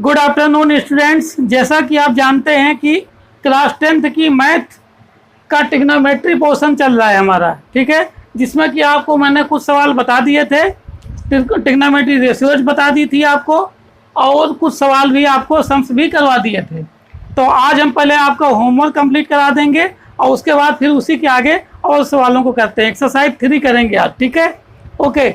Good afternoon students. जैसा कि आप जानते हैं कि क्लास 10th की मैथ का ट्रिग्नोमेट्री पोर्शन चल रहा है हमारा, ठीक है, जिसमें कि आपको मैंने कुछ सवाल बता दिए थे, ट्रिग्नोमेट्री रेशियोज बता दी थी आपको, और कुछ सवाल भी आपको सम्स भी करवा दिए थे। तो आज हम पहले आपका होमवर्क कंप्लीट करा देंगे और उसके बाद फिर उसी के आगे और सवालों को करते हैं। एक्सरसाइज 3 करेंगे आज, ठीक है, ओके।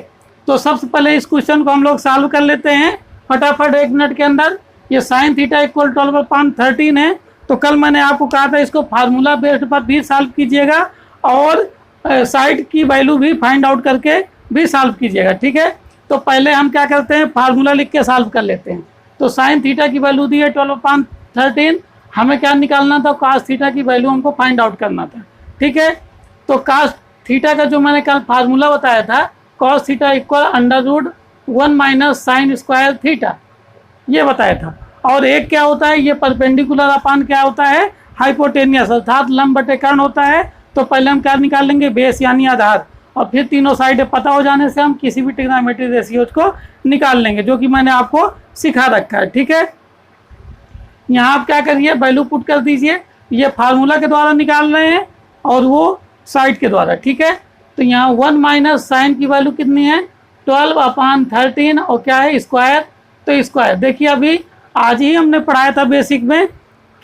तो सबसे पहले इस क्वेश्चन को हम लोग सॉल्व कर लेते हैं फटाफट 1 मिनट के अंदर। ये साइन थीटा इक्वल 12/13 है। तो कल मैंने आपको कहा था इसको फार्मूला बेस्ड पर भी सॉल्व कीजिएगा और साइड की वैल्यू भी फाइंड आउट करके भी सॉल्व कीजिएगा, ठीक है। तो पहले हम क्या करते हैं, फार्मूला लिख के सॉल्व कर लेते हैं। तो साइन थीटा की वैल्यू दी है 12/13, हमें क्या निकालना था, कास थीटा की वैल्यू हमको फाइंड आउट करना था, ठीक है। तो कास थीटा का जो मैंने कल फार्मूला बताया था, cos theta equal √1 minus sine square theta, ये बताया था। और एक क्या होता है, ये परपेंडिकुलर अपान क्या होता है, हाइपोटेनियस, अर्थात लंब बटे कर्ण होता है। तो पहले हम क्या निकाल लेंगे, बेस यानी आधार, और फिर तीनों साइड पता हो जाने से हम किसी भी ट्रिग्नोमेट्री रेशियोज को निकाल लेंगे, जो कि मैंने आपको सिखा रखा है, ठीक है। यहाँ आप क्या करिए, वैल्यू पुट कर दीजिए, ये फार्मूला के द्वारा निकाल रहे हैं और वो साइड के द्वारा, ठीक है। तो यहाँ 1 माइनस साइन की वैल्यू कितनी है, 12/13, और क्या है, स्क्वायर। तो स्क्वायर देखिए, अभी आज ही हमने पढ़ाया था बेसिक में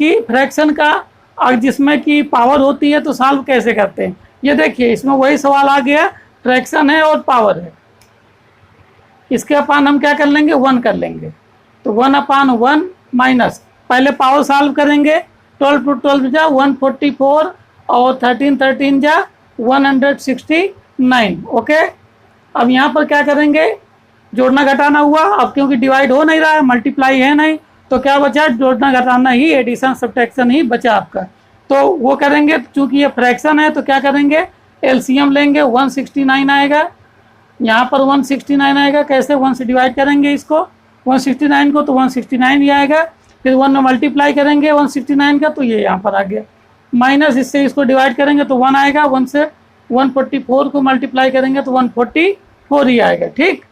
कि फ्रैक्शन का जिसमें कि पावर होती है तो सॉल्व कैसे करते हैं। ये देखिए, इसमें वही सवाल आ गया, फ्रैक्शन है और पावर है, इसके अपान हम क्या कर लेंगे, 1 कर लेंगे। तो 1/1 माइनस, पहले पावर सॉल्व करेंगे, 12 × 12 जा 144 और 13 जा 169, ओके। अब यहाँ पर क्या करेंगे, जोड़ना घटाना हुआ। अब क्योंकि डिवाइड हो नहीं रहा है, मल्टीप्लाई है नहीं, तो क्या बचा, जोड़ना घटाना ही, एडिशन सब्ट्रैक्शन ही बचा आपका। तो वो करेंगे, चूंकि ये फ्रैक्शन है तो क्या करेंगे, एलसीएम लेंगे, 169 आएगा। यहाँ पर 169 आएगा, कैसे, 1 से डिवाइड करेंगे इसको 169 को, तो 169 ही आएगा। फिर 1 में मल्टीप्लाई करेंगे 169 का, तो ये यहाँ पर आ गया। माइनस इससे इसको डिवाइड करेंगे तो 1 आएगा, 1 से 144 को मल्टीप्लाई करेंगे तो 144 ही आएगा, ठीक।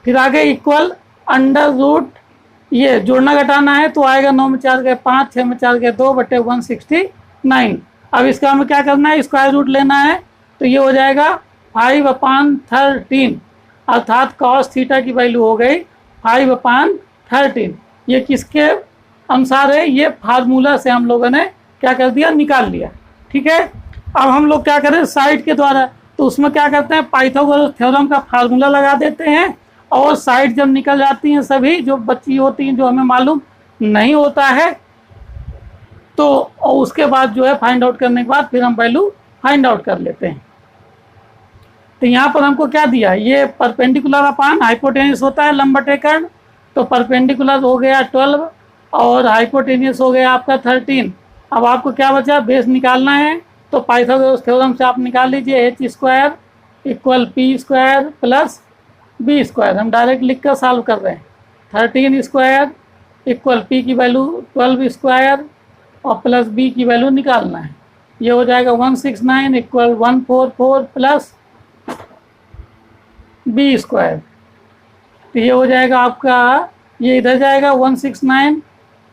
फिर आगे इक्वल √, ये जोड़ना घटाना है तो आएगा 9 में 4 गए 5, 6 में 4 गए 2 बटे 169। अब इसका हमें क्या करना है, स्क्वायर रूट लेना है। तो ये हो जाएगा 5/13, अर्थात कॉस थीटा की वैल्यू हो गई 5/13। ये किसके अनुसार है, ये फार्मूला से हम लोगों ने क्या कर दिया, निकाल लिया, ठीक है। अब हम लोग क्या करें, साइड के द्वारा, तो उसमें क्या करते हैं, पाइथागोरस थ्योरम का फार्मूला लगा देते हैं, और साइड जब निकल जाती हैं सभी जो बची होती हैं, जो हमें मालूम नहीं होता है, तो उसके बाद जो है फाइंड आउट करने के बाद फिर हम वैल्यू फाइंड आउट कर लेते हैं। तो यहाँ पर हमको क्या दिया, ये परपेंडिकुलर अपान हाइपोटेनियस होता है लंब बटे कर्ण। तो परपेंडिकुलर हो गया 12 और हाइपोटेनियस हो गया आपका 13। अब आपको क्या बचा, बेस निकालना है। तो पाइथागोरस थ्योरम से आप निकाल लीजिए, h² equal p² plus b²। हम डायरेक्ट लिख कर सॉल्व कर रहे हैं। 13² इक्वल p की वैल्यू 12² और प्लस b की वैल्यू निकालना है। ये हो जाएगा 169 इक्वल 144 प्लस b²। तो ये हो जाएगा आपका, ये इधर जाएगा 169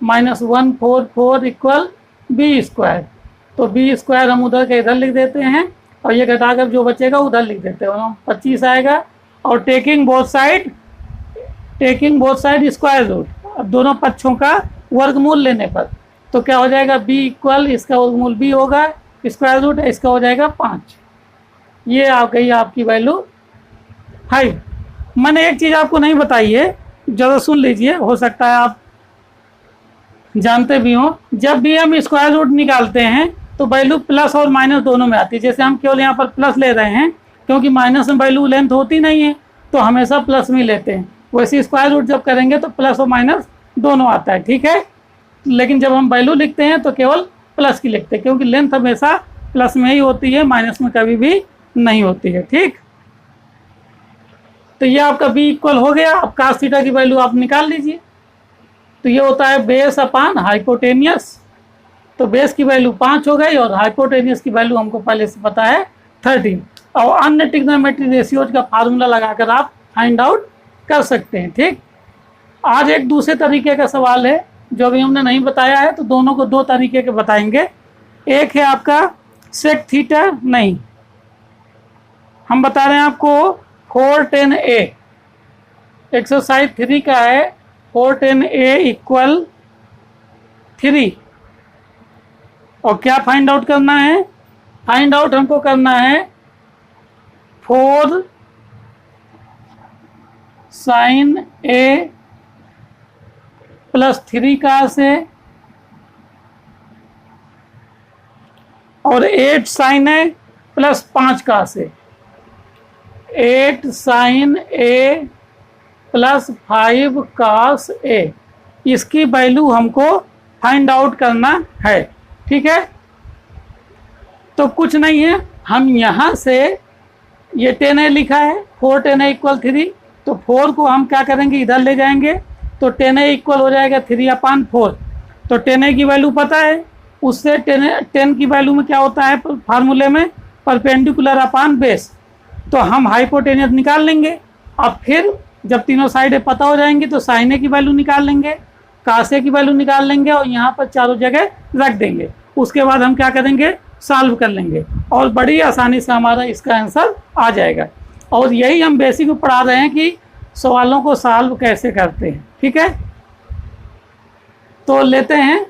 माइनस 144 इक्वल b²। तो b² हम उधर के इधर लिख देते हैं और ये घटाकर जो बचेगा उधर लिख देते हैं, 25 आएगा। और taking both side square root, अब दोनों पक्षों का वर्गमूल लेने पर तो क्या हो जाएगा, b इक्वल, इसका वर्गमूल b होगा, स्क्वायर रूट इसका हो जाएगा 5। ये आ गई आपकी वैल्यू 5। मैंने एक चीज़ आपको नहीं बताई है, ज़रा सुन लीजिए, हो सकता है आप जानते भी हों। जब भी हम स्क्वायर रूट निकालते हैं तो वैल्यू प्लस और माइनस दोनों में आती है। जैसे हम केवल यहाँ पर प्लस ले रहे हैं क्योंकि माइनस में वैल्यू लेंथ होती नहीं है, तो हमेशा प्लस में लेते हैं। वैसे स्क्वायर रूट जब करेंगे तो प्लस और माइनस दोनों आता है, ठीक है। लेकिन जब हम वैल्यू लिखते हैं तो केवल प्लस की लिखते हैं, क्योंकि लेंथ हमेशा प्लस में ही होती है, माइनस में कभी भी नहीं होती है, ठीक। तो ये आपका b इक्वल हो गया। अब कास थीटा की वैल्यू आप निकाल लीजिए। तो ये होता है बेस अपान हाइपोटेनियस। तो बेस की वैल्यू 5 हो गई और हाइपोटेनियस की वैल्यू हमको पहले से पता है 13। और अन्य ट्रिग्नोमेट्री रेशियोज का फार्मूला लगाकर आप फाइंड आउट कर सकते हैं, ठीक। आज एक दूसरे तरीके का सवाल है जो अभी हमने नहीं बताया है, तो दोनों को दो तरीके के बताएंगे। एक है आपका सेक थीटा, नहीं, हम बता रहे हैं आपको 410A, एक्सरसाइज 3 का है। 410A इक्वल 3, और क्या फाइंड आउट करना है? फाइंड आउट हमको करना है 4 sin A प्लस 3 का से और 8 sin A प्लस 5 का से, 8 sin A plus 5 cos A, इसकी वैल्यू हमको फाइंड आउट करना है। ठीक है, तो कुछ नहीं है, हम यहाँ से ये 10A लिखा है, 410A इक्वल 3, तो 4 को हम क्या करेंगे, इधर ले जाएंगे, तो 10A इक्वल हो जाएगा 3/4। तो 10A की वैल्यू पता है, उससे 10 की वैल्यू में क्या होता है फार्मूले में, परपेंडिकुलर अपान बेस, तो हम हाइपोटेनियस निकाल लेंगे। अब फिर जब तीनों साइडें पता हो जाएंगी तो साइन ए की वैल्यू निकाल लेंगे, कासे की वैल्यू निकाल लेंगे और यहाँ पर चारों जगह रख देंगे। उसके बाद हम क्या करेंगे, सॉल्व कर लेंगे और बड़ी आसानी से हमारा इसका आंसर आ जाएगा। और यही हम बेसिक में पढ़ा रहे हैं कि सवालों को सॉल्व कैसे करते हैं। ठीक है, तो लेते हैं,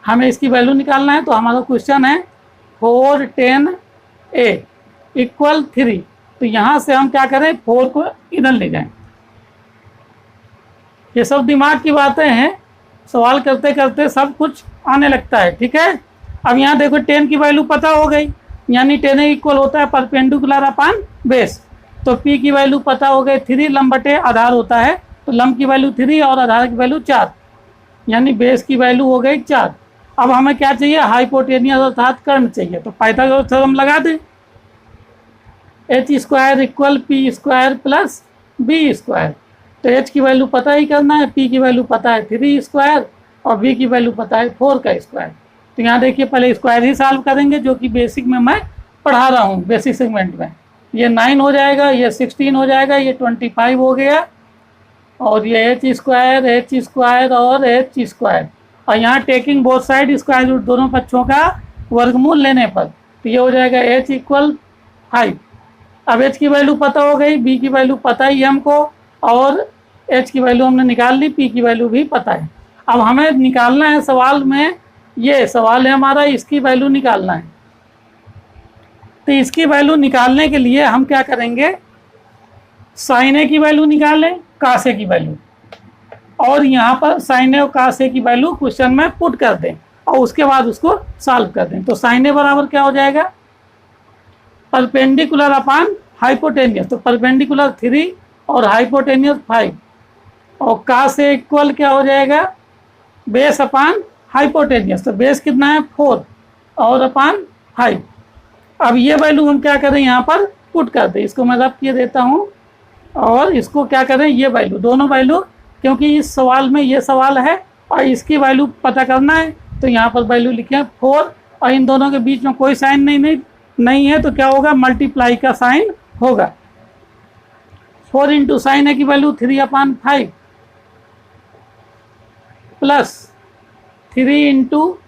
हमें इसकी वैल्यू निकालना है। तो हमारा क्वेश्चन है 410A इक्वल 3, तो यहाँ से हम क्या करें, 4 को इधर ले जाएं। ये सब दिमाग की बातें हैं, सवाल करते करते सब कुछ आने लगता है। ठीक है, अब यहाँ देखो 10 की वैल्यू पता हो गई, यानी 10A इक्वल होता है परपेंडिकुलर अपान बेस, तो P की वैल्यू पता हो गई 3, लंब बटे आधार होता है, तो लंब की वैल्यू 3 और आधार की वैल्यू 4, यानी बेस की वैल्यू हो गई 4। अब हमें क्या चाहिए, हाइपोटेनियस अर्थात कर्ण चाहिए, तो पाइथागोरस थ्योरम लगा दें, h² equal p² plus b²। तो h की वैल्यू पता ही करना है, p की वैल्यू पता है 3² और b की वैल्यू पता है 4 का स्क्वायर। तो यहाँ देखिए पहले स्क्वायर ही सॉल्व करेंगे, जो कि बेसिक में मैं पढ़ा रहा हूँ, बेसिक सेगमेंट में। ये 9 हो जाएगा, ये 16 हो जाएगा, ये 25 हो गया, और ये h² और h², और यहाँ taking both side square root दोनों पक्षों का वर्गमूल लेने पर, तो ये हो जाएगा h इक्वल 5। अब h की वैल्यू पता हो गई, b की वैल्यू पता ही हमको, और h की वैल्यू हमने निकाल ली, p की वैल्यू भी पता है। अब हमें निकालना है सवाल में, ये सवाल है हमारा, इसकी वैल्यू निकालना है। तो इसकी वैल्यू निकालने के लिए हम क्या करेंगे, साइन ए की वैल्यू निकालें, कासे की वैल्यू, और यहाँ पर साइन ए और कासे की वैल्यू क्वेश्चन में पुट कर दें और उसके बाद उसको सॉल्व कर दें। तो साइन ए बराबर क्या हो जाएगा, परपेंडिकुलर अपान हाइपोटेनियस, तो परपेंडिकुलर 3 और हाइपोटेनियस 5, और कासे इक्वल क्या हो जाएगा, बेस अपान हाइपोटेनियस, तो बेस कितना है 4 और अपान 5। अब ये वैल्यू हम क्या करें, यहाँ पर पुट कर दें, इसको मैं रब किए देता हूँ, और इसको क्या करें, ये वैल्यू, दोनों वैल्यू, क्योंकि इस सवाल में ये सवाल है और इसकी वैल्यू पता करना है, तो यहाँ पर वैल्यू लिखे हैं 4, और इन दोनों के बीच में कोई साइन नहीं है, तो क्या होगा, मल्टीप्लाई का साइन होगा। 4 इंटू साइन ए की वैल्यू 3/5 प्लस 3 इंटू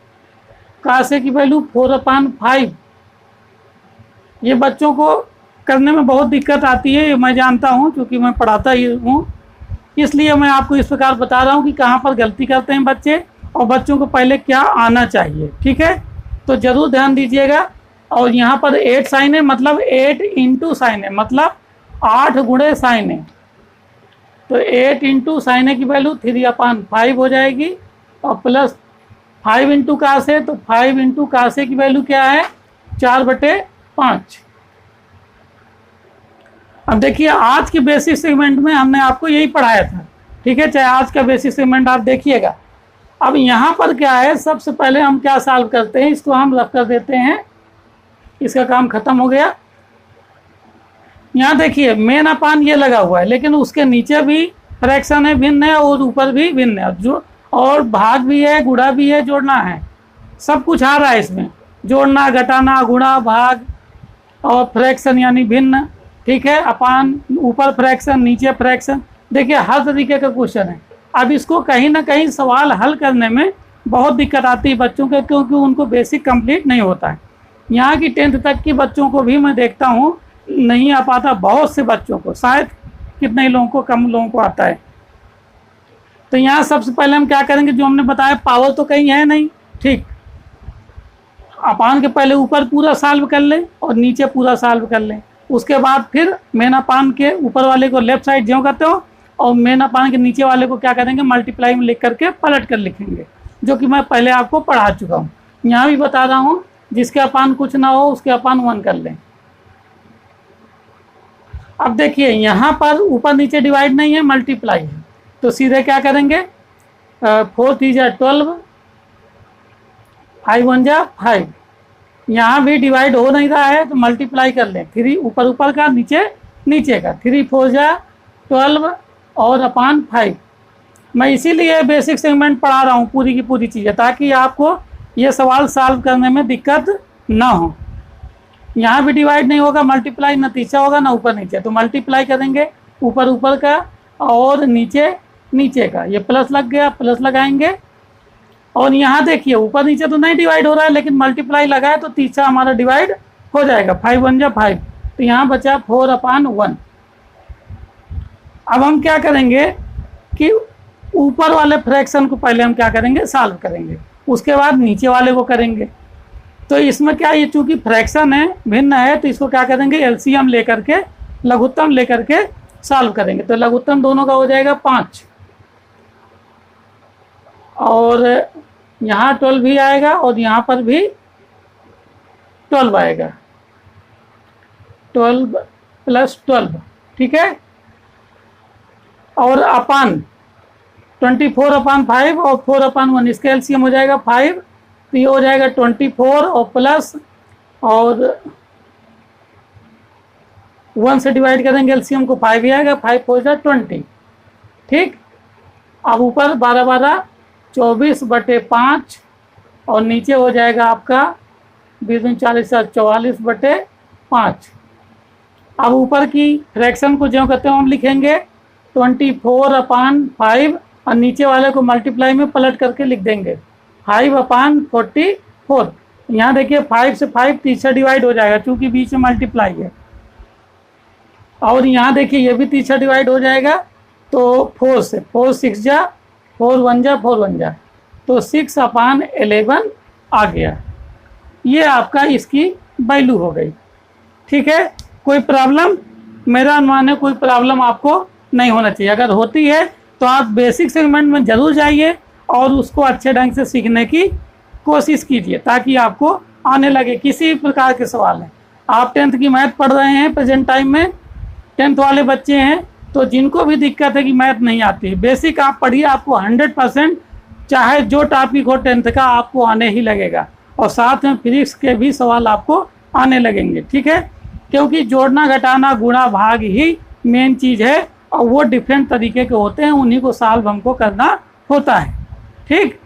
कासे की वैल्यू 4/5। ये बच्चों को करने में बहुत दिक्कत आती है, ये मैं जानता हूँ, क्योंकि मैं पढ़ाता ही हूँ, इसलिए मैं आपको इस प्रकार बता रहा हूँ कि कहाँ पर गलती करते हैं बच्चे, और बच्चों को पहले क्या आना चाहिए। ठीक है, तो ज़रूर ध्यान दीजिएगा। और यहाँ पर 8 साइन है, मतलब 8 इंटू साइन है, मतलब 8 गुणे साइन है, तो 8 इंटू साइन ए की वैल्यू 3/5 हो जाएगी, और प्लस 5 इंटू कासे, तो 5 इंटू कासे की वैल्यू क्या है, 4/5। अब देखिए आज के बेसिक सेगमेंट में हमने आपको यही पढ़ाया था। ठीक है, चाहे आज का बेसिक सेगमेंट आप देखिएगा। अब यहाँ पर क्या है, सबसे पहले हम क्या सॉल्व करते हैं, इसको हम रख कर देते हैं, इसका काम खत्म हो गया। यहाँ देखिए मेन अपान ये लगा हुआ है, लेकिन उसके नीचे भी फ्रैक्शन है, भिन्न है, और ऊपर भी भिन्न है, जो और भाग भी है, गुणा भी है, जोड़ना है, सब कुछ आ रहा है इसमें, जोड़ना, घटाना, गुणा, भाग और फ्रैक्शन यानी भिन्न। ठीक है, अपान, ऊपर फ्रैक्शन, नीचे फ्रैक्शन, देखिए हर तरीके का क्वेश्चन है। अब इसको कहीं ना कहीं सवाल हल करने में बहुत दिक्कत आती है बच्चों के, क्योंकि उनको बेसिक कंप्लीट नहीं होता है। यहाँ की 10th तक की बच्चों को भी मैं देखता हूँ नहीं आ पाता, बहुत से बच्चों को, शायद कितने लोगों को, कम लोगों को आता है। तो यहाँ सबसे पहले हम क्या करेंगे, जो हमने बताया पावर तो कहीं है नहीं, ठीक, अपान के पहले ऊपर पूरा सॉल्व कर लें और नीचे पूरा सॉल्व कर लें। उसके बाद फिर मेन अपान के ऊपर वाले को लेफ्ट साइड ज्यों करते हो और मेन अपान के नीचे वाले को क्या करेंगे, मल्टीप्लाई में लिख करके पलट कर लिखेंगे, जो कि मैं पहले आपको पढ़ा चुका हूँ। यहाँ भी बता रहा हूँ, जिसके अपान कुछ ना हो उसके अपान 1 कर लें। अब देखिए यहाँ पर ऊपर नीचे डिवाइड नहीं है, मल्टीप्लाई है, तो सीधे क्या करेंगे, 4 3 जा 12, 5 1 जा 5। यहाँ भी डिवाइड हो नहीं रहा है तो मल्टीप्लाई कर लें, 3 ऊपर ऊपर का, नीचे नीचे का, 3 4 जा 12 और अपान 5। मैं इसीलिए बेसिक सेगमेंट पढ़ा रहा हूँ पूरी की पूरी चीज़ें, ताकि आपको ये सवाल सॉल्व करने में दिक्कत ना हो। यहाँ भी डिवाइड नहीं होगा, मल्टीप्लाई ना तीसरा होगा ना ऊपर नीचे, तो मल्टीप्लाई करेंगे ऊपर ऊपर का और नीचे नीचे का, ये प्लस लग गया, प्लस लगाएंगे। और यहाँ देखिए ऊपर नीचे तो नहीं डिवाइड हो रहा है, लेकिन मल्टीप्लाई लगाए तो तीसरा हमारा डिवाइड हो जाएगा, 5 1 जा 5, तो यहाँ बचा 4 अपान 1। अब हम क्या करेंगे कि ऊपर वाले फ्रैक्शन को पहले हम क्या करेंगे, सॉल्व करेंगे, उसके बाद नीचे वाले को करेंगे। तो इसमें क्या, ये चूंकि फ्रैक्शन है, भिन्न है, तो इसको क्या करेंगे, एलसीएम लेकर के, लघुत्तम लेकर के सॉल्व करेंगे। तो लघुत्तम दोनों का हो जाएगा 5, और यहाँ 12 भी आएगा और यहाँ पर भी 12 आएगा, 12 + 12, ठीक है। और अपान 24 अपान 5 और 4 अपान 1, इसका एलसीएम हो जाएगा 5, तो ये हो जाएगा 24 और प्लस और 1 से डिवाइड करेंगे एलसीएम को, 5 ही आएगा, 5 4 जा 20, ठीक। अब ऊपर 12 12 24/5 और नीचे हो जाएगा आपका 20 40 44/5। अब ऊपर की फ्रैक्शन को जो कहते हैं हम लिखेंगे 24 अपान 5 और नीचे वाले को मल्टीप्लाई में पलट करके लिख देंगे 5 अपान 44। यहाँ देखिए 5 से 5 तीसरा डिवाइड हो जाएगा, क्योंकि बीच में मल्टीप्लाई है। और यहाँ देखिए ये भी तीसरा डिवाइड हो जाएगा, तो 4 से 4 6 जा 4 1 जा 4 1 जा, तो 6 अपान 11 आ गया। ये आपका इसकी वैल्यू हो गई, ठीक है। कोई प्रॉब्लम, मेरा अनुमान है कोई प्रॉब्लम आपको नहीं होना चाहिए। अगर होती है तो आप बेसिक सेगमेंट में ज़रूर जाइए और उसको अच्छे ढंग से सीखने की कोशिश कीजिए, ताकि आपको आने लगे किसी भी प्रकार के सवाल हैं। आप 10th की मैथ पढ़ रहे हैं प्रेजेंट टाइम में, 10th वाले बच्चे हैं, तो जिनको भी दिक्कत है कि मैथ नहीं आती है, बेसिक आप पढ़िए, आपको 100% चाहे जो टॉपिक हो 10th का आपको आने ही लगेगा। और साथ में फिजिक्स के भी सवाल आपको आने लगेंगे, ठीक है। क्योंकि जोड़ना घटाना गुणा भाग ही मेन चीज़ है, और वो डिफरेंट तरीके के होते हैं, उन्हीं को सॉल्व हमको करना होता है, ठीक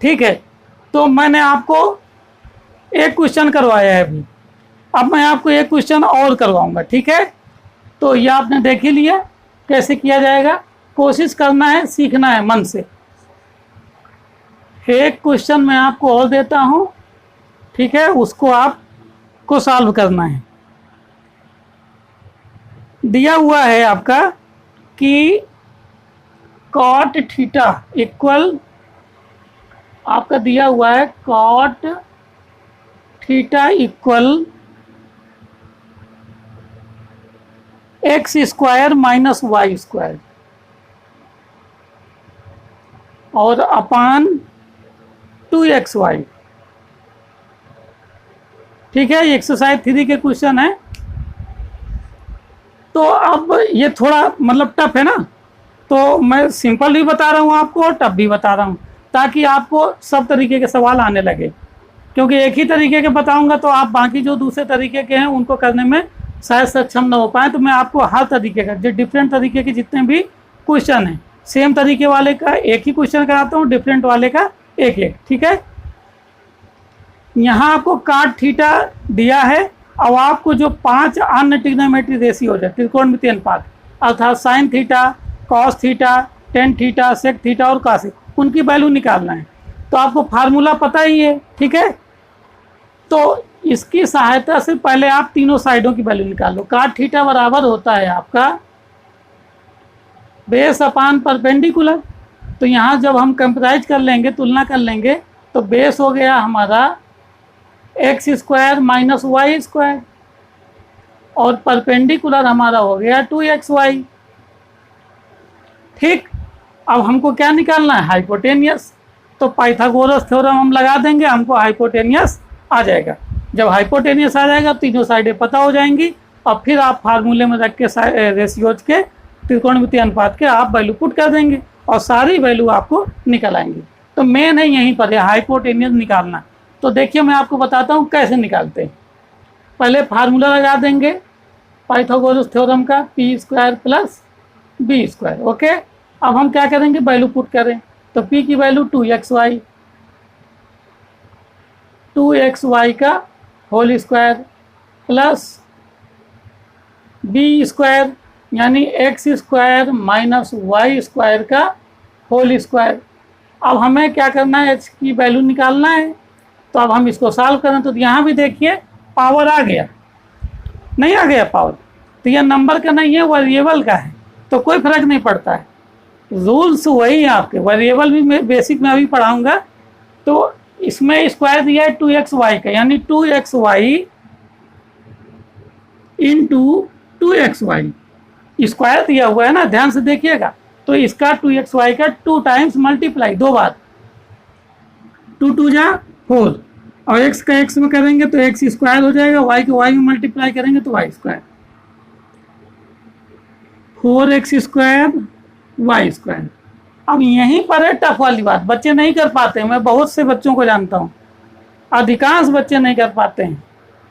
ठीक है। तो मैंने आपको एक क्वेश्चन करवाया है अभी, अब मैं आपको एक क्वेश्चन और करवाऊंगा, ठीक है। तो ये आपने देख ही लिया कैसे किया जाएगा, कोशिश करना है, सीखना है मन से। एक क्वेश्चन मैं आपको और देता हूं, ठीक है, उसको आपको सॉल्व करना है। दिया हुआ है आपका कि कॉट थीटा इक्वल, आपका दिया हुआ है cot theta equal x² minus y² और अपान 2xy, ठीक है। एक्सरसाइज 3 के क्वेश्चन है। तो अब ये थोड़ा मतलब टफ है ना, तो मैं सिंपल भी बता रहा हूँ आपको और टफ भी बता रहा हूँ, ताकि आपको सब तरीके के सवाल आने लगे। क्योंकि एक ही तरीके के बताऊंगा तो आप बाकी जो दूसरे तरीके के हैं उनको करने में शायद सक्षम ना हो पाए। तो मैं आपको हर तरीके का, जो डिफरेंट तरीके के जितने भी क्वेश्चन हैं, सेम तरीके वाले का एक ही क्वेश्चन कराता हूँ, डिफरेंट वाले का एक एक, ठीक है। यहाँ आपको कॉट थीटा दिया है, अब आपको जो 5 अन्य ट्रिग्नोमेट्री रेशियो है, त्रिकोणमितीय अनुपात, अर्थात sine theta, cos theta, tan theta, sec theta और कासेक, उनकी वैल्यू निकालना है। तो आपको फार्मूला पता ही है, ठीक है। तो इसकी सहायता से पहले आप तीनों साइडों की वैल्यू निकाल लो। काट थीटा बराबर होता है आपका बेस अपान परपेंडिकुलर। तो यहाँ जब हम कंपेराइज कर लेंगे, तुलना कर लेंगे, तो बेस हो गया हमारा x square minus y square और परपेंडिकुलर हमारा हो गया 2xy। ठीक, अब हमको क्या निकालना है? हाइपोटेनियस। तो पाइथागोरस थ्योरम हम लगा देंगे, हमको हाइपोटेनियस आ जाएगा। जब हाइपोटेनियस आ जाएगा तीनों साइडें पता हो जाएंगी और फिर आप फार्मूले में रख के रेशियोज के, त्रिकोणमितीय अनुपात के आप वैल्यू पुट कर देंगे और सारी वैल्यू आपको निकल आएंगी। तो मेन है यहीं पर है हाइपोटेनियस निकालना। तो देखिए मैं आपको बताता हूँ कैसे निकालते हैं। पहले फार्मूला लगा देंगे पाइथागोरस थ्योरम का, p square plus b square. Okay, अब हम क्या करेंगे? वैल्यू पुट करें। तो p की वैल्यू 2xy का whole square plus b square यानी x square minus y square का होल स्क्वायर। अब हमें क्या करना है? h की वैल्यू निकालना है। तो अब हम इसको सॉल्व करें तो यहाँ भी देखिए पावर आ गया, नहीं आ गया पावर? तो यह नंबर का नहीं है, वेरिएबल का है, तो कोई फर्क नहीं पड़ता है। रूल्स वही है आपके। वेरिएबल भी मैं बेसिक में अभी पढ़ाऊंगा। तो इसमें स्क्वायर दिया है 2xy का, यानी 2xy इंटू 2xy स्क्वायर दिया हुआ है ना, ध्यान से देखिएगा। तो इसका 2xy का 2 टाइम्स मल्टीप्लाई, 2 बार, 2 2 जा 4 और x का x में करेंगे तो x स्क्वायर हो जाएगा, y को y में मल्टीप्लाई करेंगे तो y square, 4x square y square. अब यहीं पर है टफ वाली बात, बच्चे नहीं कर पाते हैं। मैं बहुत से बच्चों को जानता हूँ, अधिकांश बच्चे नहीं कर पाते हैं,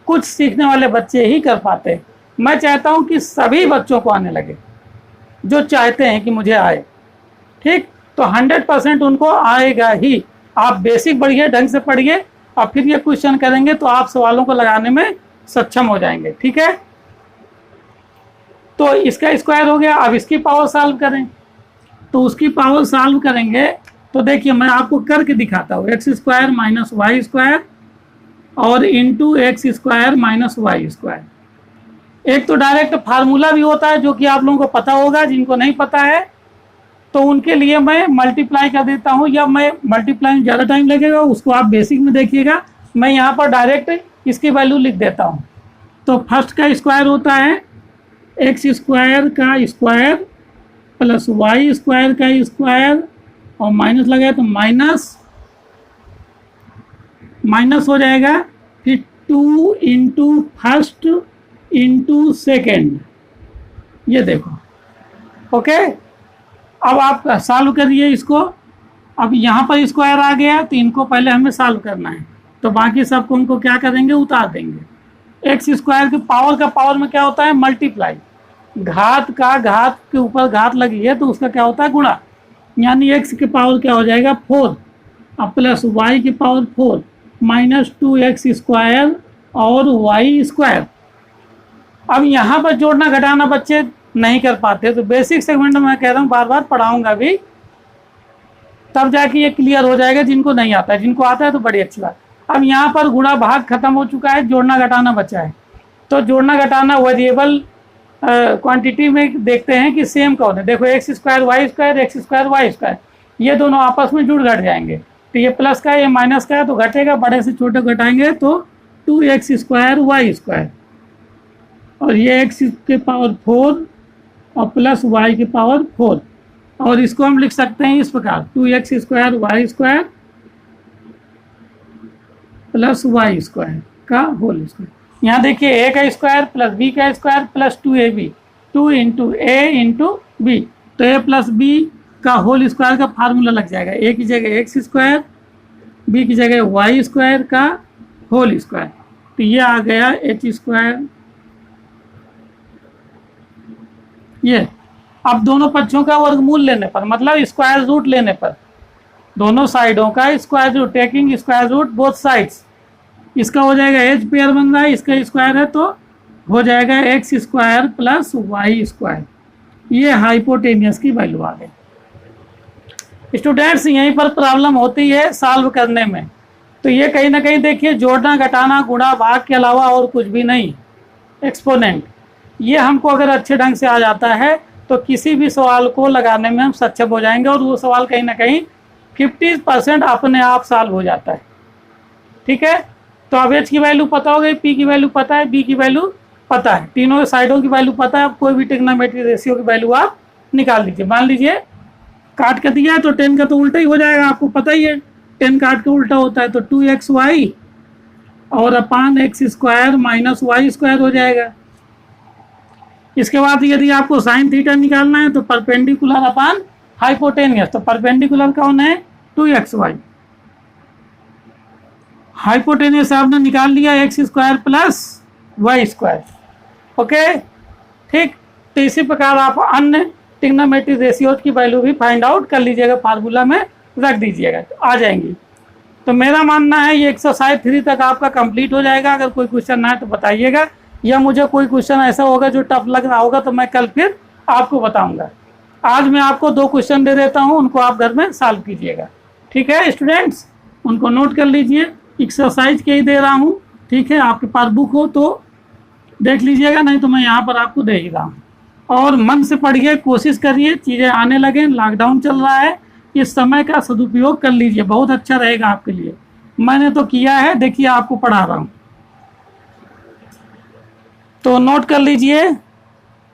कुछ सीखने वाले बच्चे ही कर पाते हैं। मैं चाहता हूँ कि सभी बच्चों को आने लगे जो चाहते हैं कि मुझे आए। ठीक, तो 100% उनको आएगा ही। आप बेसिक बढ़िए, ढंग से पढ़िए और फिर ये क्वेश्चन करेंगे तो आप सवालों को लगाने में सक्षम हो जाएंगे। ठीक है, तो इसका स्क्वायर हो गया। अब इसकी पावर सॉल्व करें, तो उसकी पावर सॉल्व करेंगे तो देखिए मैं आपको करके दिखाता हूँ। X square minus y square और into x square minus y square. एक तो डायरेक्ट फार्मूला भी होता है जो कि आप लोगों को पता होगा, जिनको नहीं पता है तो उनके लिए मैं मल्टीप्लाई कर देता हूँ, या मैं मल्टीप्लाई में ज़्यादा टाइम लगेगा, उसको आप बेसिक में देखिएगा। मैं यहाँ पर डायरेक्ट इसकी वैल्यू लिख देता हूँ। तो फर्स्ट का स्क्वायर होता है एक्स स्क्वायर का स्क्वायर प्लस वाई स्क्वायर का स्क्वायर और माइनस लगाए तो माइनस हो जाएगा। फिर 2 इंटू फर्स्ट इंटू सेकेंड, ये देखो। ओके, अब आप सॉल्व करिए इसको। अब यहाँ पर स्क्वायर आ गया तो इनको पहले हमें सॉल्व करना है, तो बाकी सबको उनको क्या करेंगे? उतार देंगे। एक्स स्क्वायर के पावर का पावर में क्या होता है? मल्टीप्लाई। घात का घात के ऊपर घात लगी है तो उसका क्या होता है? गुणा। यानी एक्स के पावर क्या हो जाएगा? 4 और प्लस वाई की पावर 4 माइनस 2x स्क्वायर और वाई स्क्वायर। अब यहाँ पर जोड़ना घटाना बच्चे नहीं कर पाते, तो बेसिक सेगमेंट में मैं कह रहा हूँ, बार बार पढ़ाऊंगा भी, तब जाके ये क्लियर हो जाएगा। जिनको नहीं आता है, जिनको आता है तो बड़ी अच्छी बात। अब यहाँ पर गुणा भाग खत्म हो चुका है, जोड़ना घटाना बचा है। तो जोड़ना घटाना वेरिएबल क्वांटिटी में देखते हैं कि सेम कौन है। देखो x square y square, x square y square, ये दोनों आपस में जुड़ घट जाएंगे। तो ये प्लस का ये माइनस का है तो घटेगा, बड़े से छोटे घटाएंगे तो 2x स्क्वायर वाई स्क्वायर और ये x के पावर 4 और प्लस y की पावर 4। और इसको हम लिख सकते हैं इस प्रकार 2x square y square plus y square का होल स्क्वायर। यहाँ देखिए a का स्क्वायर प्लस b का square plus 2ab, 2 into a into b. तो a प्लस b का होल स्क्वायर का फार्मूला लग जाएगा। a की जगह एक्स स्क्वायर, b की जगह वाई स्क्वायर का होल स्क्वायर। तो ये आ गया एच स्क्वायर। ये अब दोनों पक्षों का वर्गमूल लेने पर, मतलब स्क्वायर रूट लेने पर, दोनों साइडों का square root, taking square root both sides, इसका हो जाएगा एच पेयर बन रहा है, इसका स्क्वायर है तो हो जाएगा x square plus y square. ये हाइपोटेनियस की वैल्यू आ गई। स्टूडेंट्स यहीं पर प्रॉब्लम होती है सॉल्व करने में। तो ये कहीं ना कहीं देखिए जोड़ना, घटाना, गुणा, भाग के अलावा और कुछ भी नहीं, एक्सपोनेंट। ये हमको अगर अच्छे ढंग से आ जाता है तो किसी भी सवाल को लगाने में हम सक्षम हो जाएंगे और वो सवाल कहीं ना कहीं 50% अपने आप सॉल्व हो जाता है। ठीक है, तो अब एच की वैल्यू पता हो गई, पी की वैल्यू पता है, बी की वैल्यू पता है, तीनों साइडों की वैल्यू पता है। अब कोई भी ट्रिग्नोमेट्रिक रेशियो की वैल्यू आप निकाल लीजिए। मान लीजिए काट कर दिया है तो 10 का तो उल्टा ही हो जाएगा, आपको पता ही है 10 काट के उल्टा होता है, तो 2xy और upon x square minus y square हो जाएगा। इसके बाद यदि आपको साइन थीटा निकालना है तो परपेंडिकुलर अपान हाइपोटेनियस, तो परपेंडिकुलर कौन है 2xy, हाइपोटेनियस आपने निकाल लिया x square plus y square. Okay, ठीक। तो इसी प्रकार आप अन्य ट्रिग्नोमेट्रिक रेशियोज की वैल्यू भी फाइंड आउट कर लीजिएगा, फार्मूला में रख दीजिएगा तो आ जाएंगी। तो मेरा मानना है ये एक्सरसाइज 3 तक आपका कंप्लीट हो जाएगा। अगर कोई क्वेश्चन ना है तो बताइएगा, या मुझे कोई क्वेश्चन ऐसा होगा जो टफ लग रहा होगा तो मैं कल फिर आपको बताऊंगा। आज मैं आपको 2 क्वेश्चन दे देता हूं, उनको आप घर में सॉल्व कीजिएगा। ठीक है स्टूडेंट्स, उनको नोट कर लीजिए, एक्सरसाइज के ही दे रहा हूँ। ठीक है, आपके पास बुक हो तो देख लीजिएगा, नहीं तो मैं यहाँ पर आपको दे ही रहा हूँ। और मन से पढ़िए, कोशिश करिए, चीज़ें आने लगे। लॉकडाउन चल रहा है, इस समय का सदुपयोग कर लीजिए, बहुत अच्छा रहेगा आपके लिए। मैंने तो किया है, देखिए आपको पढ़ा रहा हूँ। तो नोट कर लीजिए,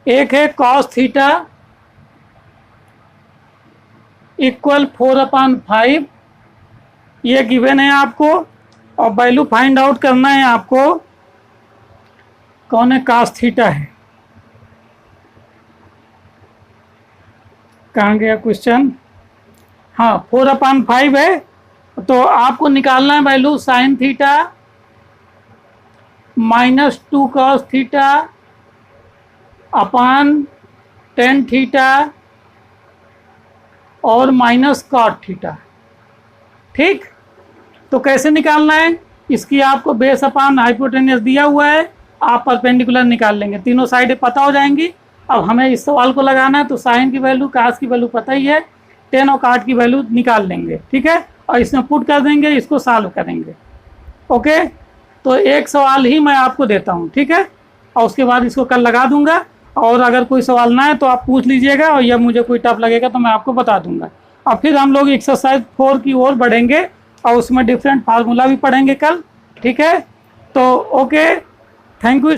एक है कॉस थीटा इक्वल 4/5, ये गिवन है आपको, और वैल्यू फाइंड आउट करना है आपको, कौन है कॉस थीटा है। कहाँ गया क्वेश्चन, हाँ 4/5 है, तो आपको निकालना है value sine theta -2 cos theta upon tan theta और माइनस कॉट थीटा। ठीक, तो कैसे निकालना है, इसकी आपको बेस अपान हाइपोटेनियस दिया हुआ है, आप परपेंडिकुलर निकाल लेंगे, तीनों साइडें पता हो जाएंगी। अब हमें इस सवाल को लगाना है तो साइन की वैल्यू, कास की वैल्यू पता ही है, टेन और काट की वैल्यू निकाल लेंगे। ठीक है, और इसमें पुट कर देंगे, इसको सॉल्व करेंगे। ओके, तो एक सवाल ही मैं आपको देता हूँ, ठीक है, और उसके बाद इसको कल लगा दूंगा। और अगर कोई सवाल ना है तो आप पूछ लीजिएगा, और या मुझे कोई टफ लगेगा तो मैं आपको बता दूंगा। और फिर हम लोग एक्सरसाइज 4 की ओर बढ़ेंगे और उसमें डिफरेंट फार्मूला भी पढ़ेंगे कल। ठीक है, तो ओके, थैंक यू।